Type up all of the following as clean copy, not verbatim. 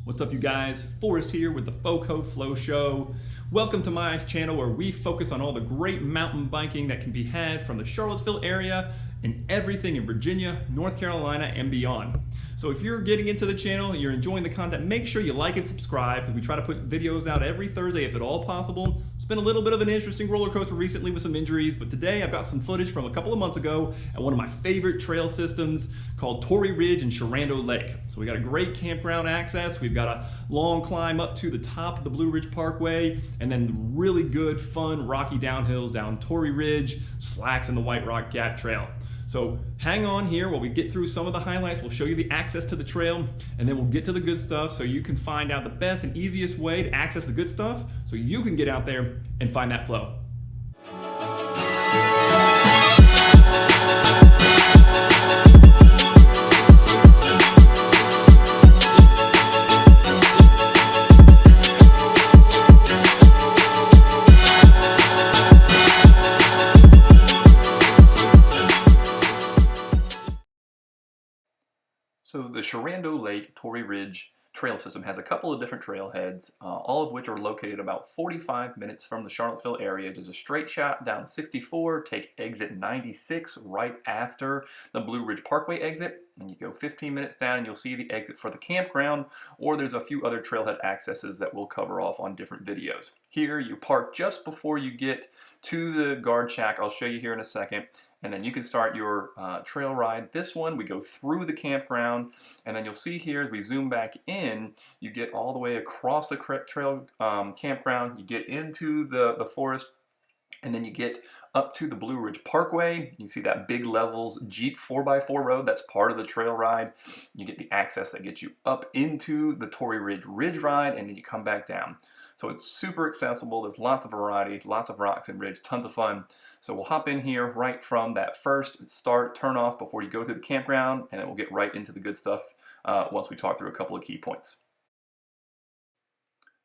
What's up, you guys? Forrest here with the Up Flow Show. Welcome to my channel where we focus on all the great mountain biking that can be had from the Charlottesville area and everything in Virginia, North Carolina, and beyond. So if you're getting into the channel and you're enjoying the content, make sure you like and subscribe because we try to put videos out every Thursday if at all possible. It's been a little bit of an interesting roller coaster recently with some injuries, but today I've got some footage from a couple of months ago at one of my favorite trail systems called Torrey Ridge and Sherando Lake. So we got a great campground access. We've got a long climb up to the top of the Blue Ridge Parkway, and then really good, fun, rocky downhills down Torrey Ridge, slacks, and the White Rock Gap Trail. So hang on here while we get through some of the highlights. We'll show you the access to the trail, and then we'll get to the good stuff so you can find out the best and easiest way to access the good stuff so you can get out there and find that flow. So the Sherando Lake Torrey Ridge trail system has a couple of different trailheads, all of which are located about 45 minutes from the Charlottesville area. There's a straight shot down 64, take exit 96 right after the Blue Ridge Parkway exit, and you go 15 minutes down and you'll see the exit for the campground, or there's a few other trailhead accesses that we'll cover off on different videos. Here you park just before you get to the guard shack. I'll show you here in a second, and then you can start your trail ride. This one we go through the campground, and then you'll see here as we zoom back in, you get all the way across the trail campground, you get into the forest, and then you get up to the Blue Ridge Parkway. You see that big levels Jeep 4x4 road, that's part of the trail ride. You get the access that gets you up into the Torrey Ridge ride, and then you come back down. So it's super accessible, there's lots of variety, lots of rocks and ridge, tons of fun. So we'll hop in here right from that first start, turn off before you go through the campground, and then we'll get right into the good stuff once we talk through a couple of key points.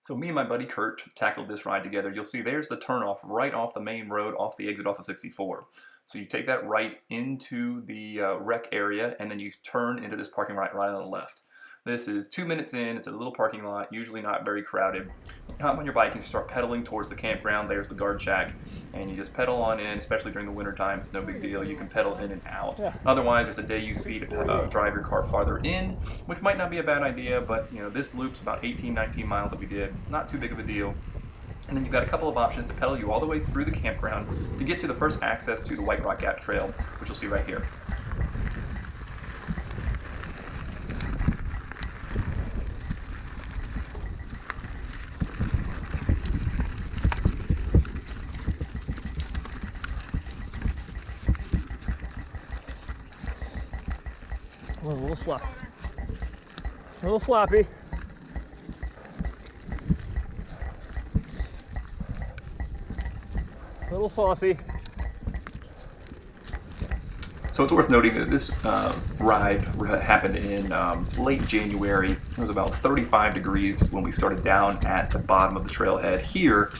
So me and my buddy Kurt tackled this ride together. You'll see there's the turnoff right off the main road, off the exit off of 64. So you take that right into the rec area, and then you turn into this parking lot right on the left. This is 2 minutes in, it's a little parking lot, usually not very crowded. You hop on your bike and you start pedaling towards the campground. There's the guard shack, and you just pedal on in, especially during the winter time. It's no big deal, you can pedal in and out. Otherwise, there's a day use fee to drive your car farther in, which might not be a bad idea, but you know, this loop's about 18-19 miles that we did, not too big of a deal. And then you've got a couple of options to pedal you all the way through the campground to get to the first access to the White Rock Gap Trail, which you'll see right here. A little sloppy. A little sloppy. A little saucy. So it's worth noting that this ride happened in late January. It was about 35 degrees when we started down at the bottom of the trailhead here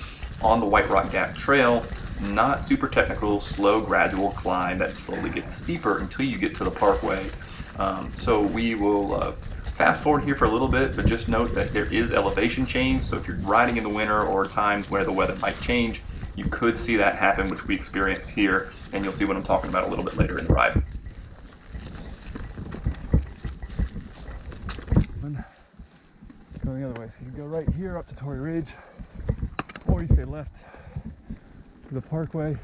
on the White Rock Gap Trail. Not super technical, slow, gradual climb that slowly gets steeper until you get to the parkway. So we will fast forward here for a little bit, but just note that there is elevation change. So if you're riding in the winter or times where the weather might change, you could see that happen, which we experience here, and you'll see what I'm talking about a little bit later in the ride. Going the other way, so you go right here up to Torrey Ridge, or you stay left to the parkway.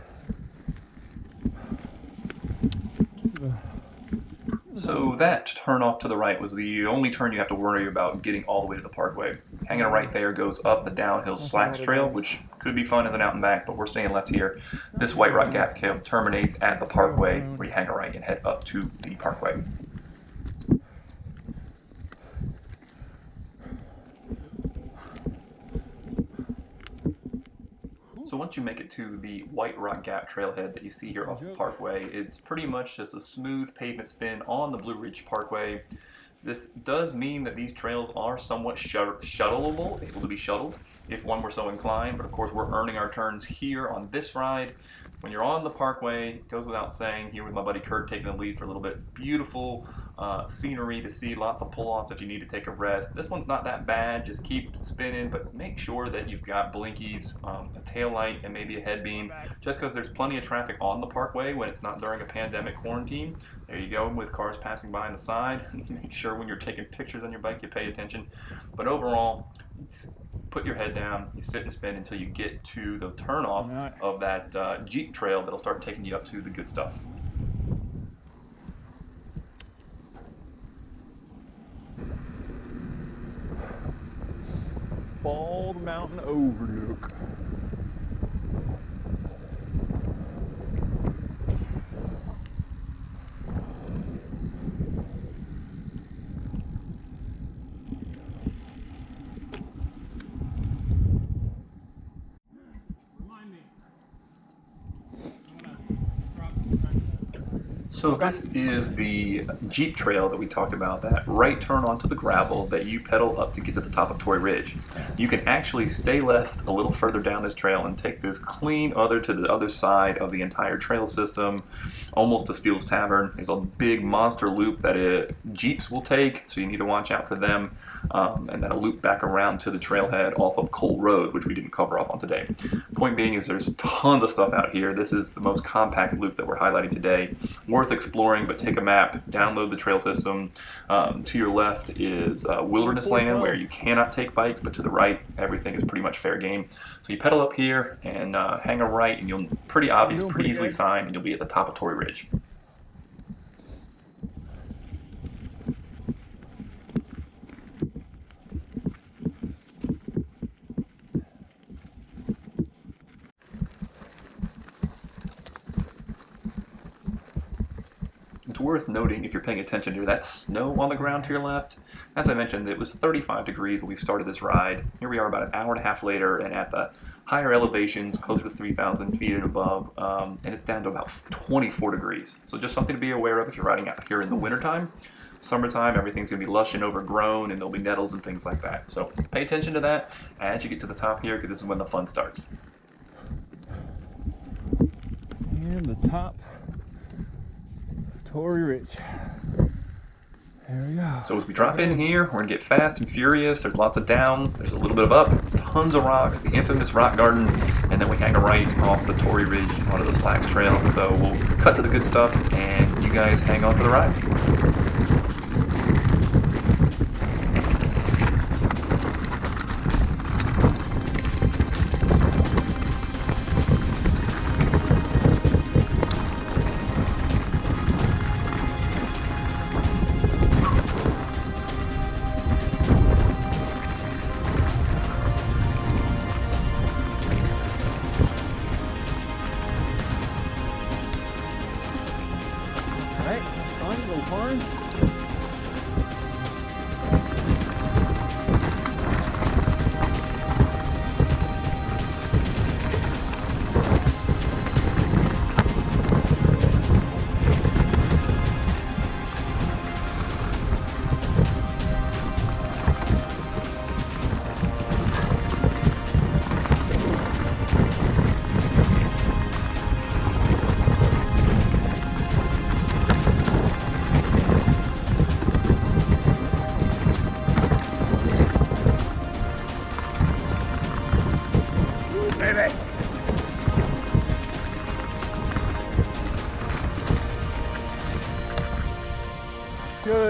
So that turn off to the right was the only turn you have to worry about getting all the way to the parkway. Hanging right there goes up the downhill slacks trail, which could be fun as an out and back, but we're staying left here. This White Rock Gap Trail terminates at the parkway, where you hang a right and head up to the parkway. So once you make it to the White Rock Gap trailhead that you see here off the parkway, it's pretty much just a smooth pavement spin on the Blue Ridge Parkway. This does mean that these trails are somewhat shuttleable, able to be shuttled if one were so inclined, but of course we're earning our turns here on this ride. When you're on the parkway, it goes without saying, here with my buddy Kurt taking the lead for a little bit, beautiful scenery to see, lots of pull-offs if you need to take a rest. This one's not that bad, just keep spinning, but make sure that you've got blinkies, a tail light, and maybe a head beam, just because there's plenty of traffic on the parkway when it's not during a pandemic quarantine. There you go, with cars passing by on the side. Make sure when you're taking pictures on your bike you pay attention. But overall, put your head down, you sit and spin until you get to the turnoff of that Jeep trail that'll start taking you up to the good stuff. Bald Mountain overlook. So this is the Jeep trail that we talked about, that right turn onto the gravel that you pedal up to get to the top of Torrey Ridge. You can actually stay left a little further down this trail and take this clean to the other side of the entire trail system, almost to Steele's Tavern. There's a big monster loop that Jeeps will take, so you need to watch out for them. And then a loop back around to the trailhead off of Cole Road, which we didn't cover off on today. Point being is there's tons of stuff out here. This is the most compact loop that we're highlighting today. Worth exploring, but take a map, download the trail system. To your left is wilderness land where you cannot take bikes, but to the right, everything is pretty much fair game. So you pedal up here and hang a right, and you'll pretty easily sign, and you'll be at the top of Torrey Ridge. It's worth noting, if you're paying attention to that snow on the ground to your left. As I mentioned, it was 35 degrees when we started this ride. Here we are about an hour and a half later, and at the higher elevations, closer to 3,000 feet and above, and it's down to about 24 degrees. So just something to be aware of if you're riding out here in the wintertime. Summertime, everything's going to be lush and overgrown, and there'll be nettles and things like that. So pay attention to that as you get to the top here, because this is when the fun starts. And the top of Torrey Ridge. There we go. So as we drop in here, we're going to get fast and furious. There's lots of down, there's a little bit of up, tons of rocks, the infamous rock garden, and then we hang a right off the Torrey Ridge onto the Slacks Trail. So we'll cut to the good stuff, and you guys hang on for the ride.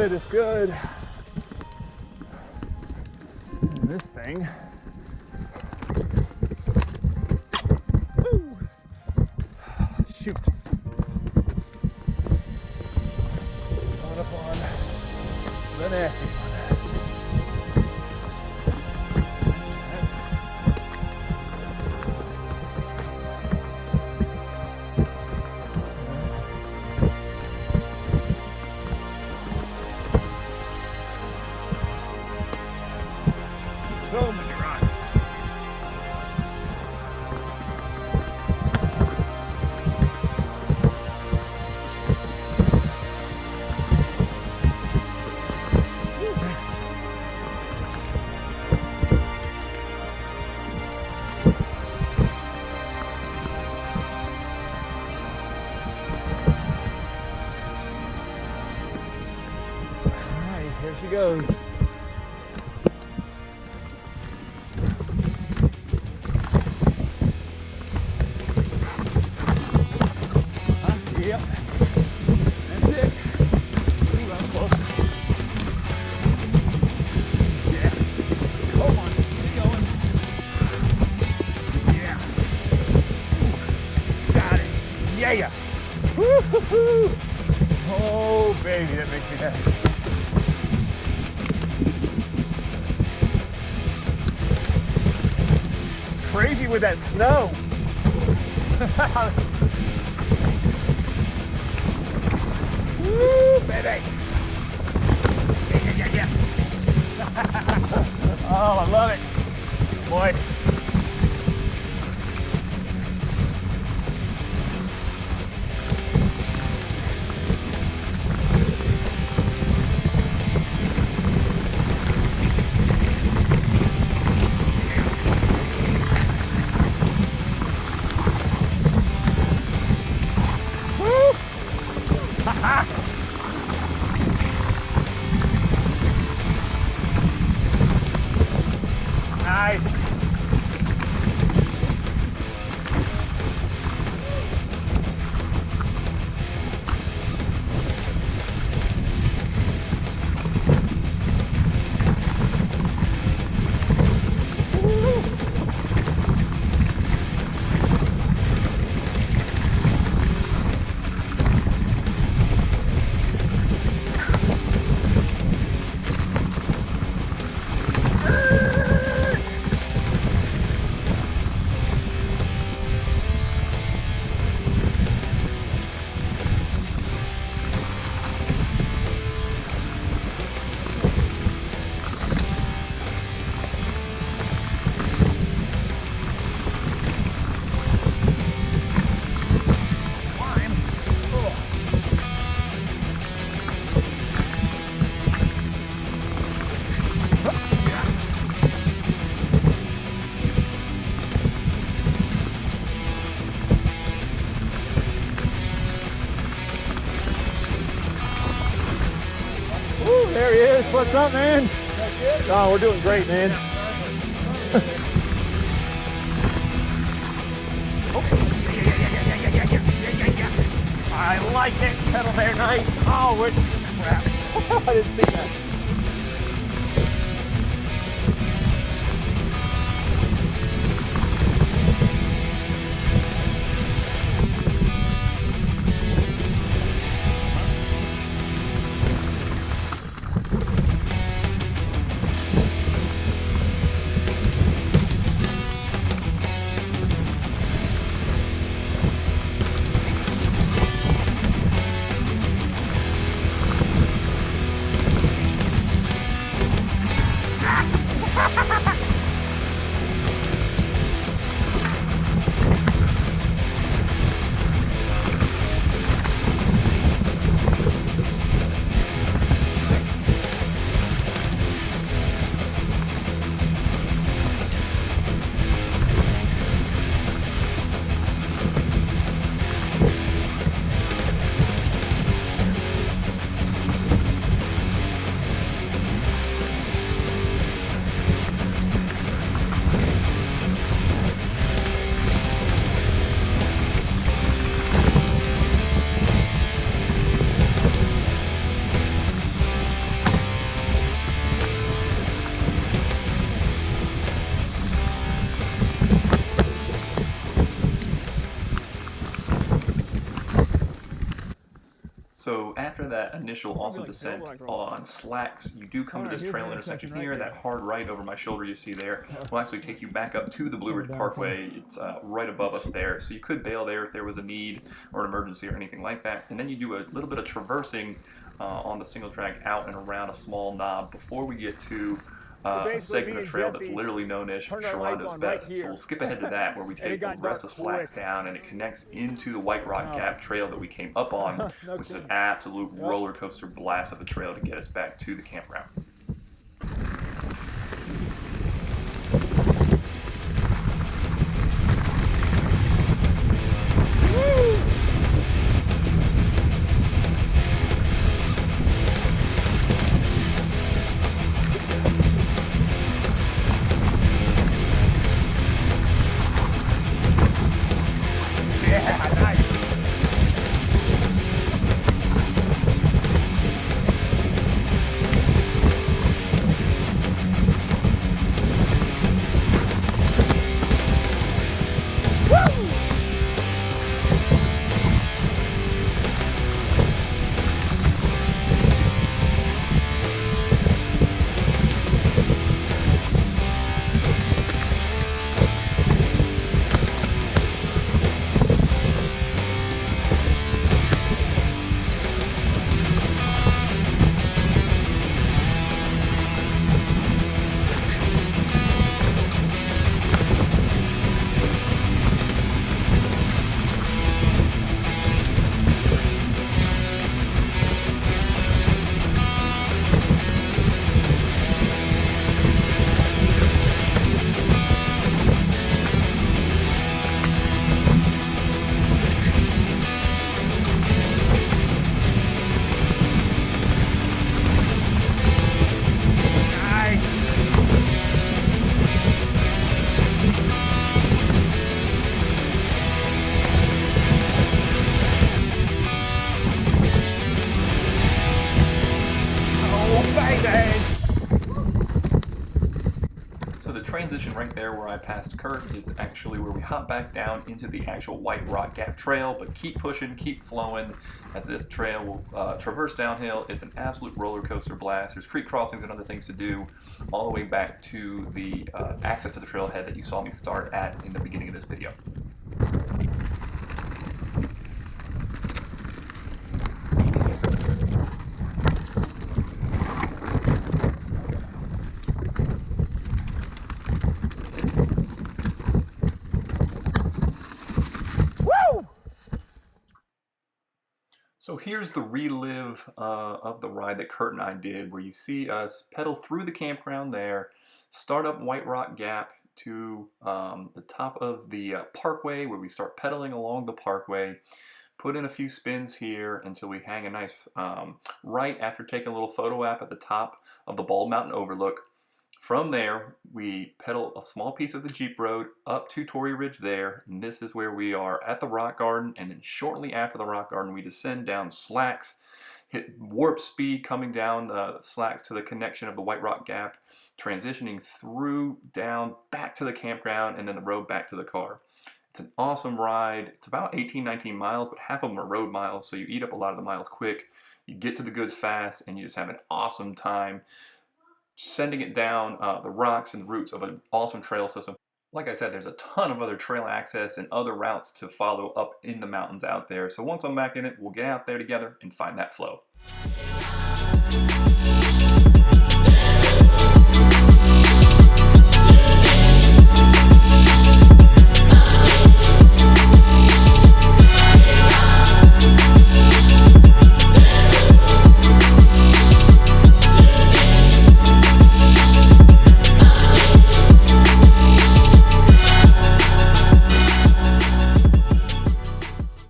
It's good. And this thing. Ooh. Shoot. Caught up on the nasty one. So many rocks. goes. Yep. That's it. Ooh, that was close. Yeah. Come on. Keep going. Yeah. Got it. Yeah. Woo-hoo-hoo. Oh, baby, that makes me happy. It's crazy with that snow. Woo, baby. Yeah. Oh, I love it. Boy. Nice. Woo, there he is. What's up, man? Oh, we're doing great, man. I like it. Pedal there, nice. Oh, we're crap. I didn't see that. So after that initial awesome descent on slacks, you do come to this trail intersection here. That hard right over my shoulder you see there will actually take you back up to the Blue Ridge Parkway. It's right above us there. So you could bail there if there was a need or an emergency or anything like that. And then you do a little bit of traversing on the single track out and around a small knob before we get to a segment of trail that's literally known as Sherando's Best. So we'll skip ahead to that where we take the rest of slacks down and it connects into the White Rock Gap trail that we came up on, which is an absolute roller coaster blast of the trail to get us back to the campground. transition right there where I passed Kurt is actually where we hop back down into the actual White Rock Gap Trail, but keep pushing, keep flowing as this trail will traverse downhill. It's an absolute roller coaster blast. There's creek crossings and other things to do all the way back to the access to the trailhead that you saw me start at in the beginning of this video. So here's the relive of the ride that Kurt and I did, where you see us pedal through the campground there, start up White Rock Gap to the top of the parkway, where we start pedaling along the parkway, put in a few spins here until we hang a nice right after taking a little photo app at the top of the Bald Mountain overlook. From there, we pedal a small piece of the Jeep road up to Torrey Ridge there, and this is where we are at the rock garden, and then shortly after the rock garden, we descend down slacks, hit warp speed coming down the slacks to the connection of the White Rock Gap, transitioning through, down, back to the campground, and then the road back to the car. It's an awesome ride. It's about 18, 19 miles, but half of them are road miles, so you eat up a lot of the miles quick. You get to the goods fast, and you just have an awesome time sending it down the rocks and roots of an awesome trail system. Like I said, there's a ton of other trail access and other routes to follow up in the mountains out there. So once I'm back in it, we'll get out there together and find that flow.